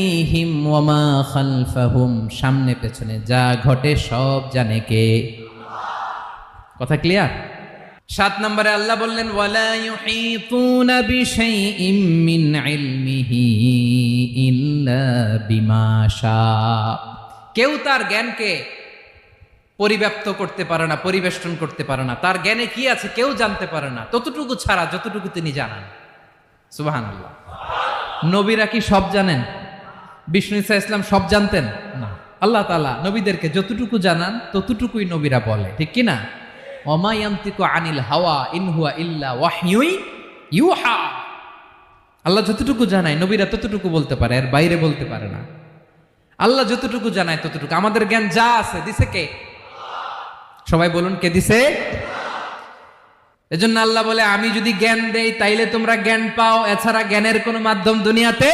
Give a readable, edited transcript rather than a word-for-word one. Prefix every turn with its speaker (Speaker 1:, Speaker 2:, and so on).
Speaker 1: হিম ওয়ামা খালফাহুম, সামনে পেছনে যা ঘটে সব জানে কে? কথা ক্লিয়ার? 7 নম্বরে আল্লাহ বললেন ওয়ালা ইউহিতুনা বিশাইইম মিন ইলমিহি ইল্লা বিমা শা। কেউ তার জ্ঞানকে পরিব্যাপ্ত করতে পারে না, পরিবেষ্টন করতে পারে না। তার জ্ঞানে কি আছে কেউ জানতে পারে না, ততটুকু ছাড়া যতটুকু তিনি জানান। সুবহানাল্লাহ। নবীরা কি সব জানেন? বিষ্ণু ঈসা ইসলাম সব জানতেন না। আল্লাহ তাআলা নবীদেরকে যতটুকু জানান ততটুকুই নবীরা বলে, ঠিক কি না? ওমা ইয়ানতিকু আনিল হাওয়া ইন হুয়া ইল্লা ওয়াহয়ুন ইউহা। আল্লাহ যতটুকু জানায় নবীরা ততটুকু বলতে পারে, এর বাইরে বলতে পারে না। আল্লাহ যতটুকু জানায় ততটুকু। আমাদের জ্ঞান যা আছে দিছে কে? সবাই বলুন, কে দিছে? এজন্য আল্লাহ বলে আমি যদি জ্ঞান দেই তাইলে তোমরা জ্ঞান পাও, এছাড়া জ্ঞানের কোনো মাধ্যম দুনিয়াতে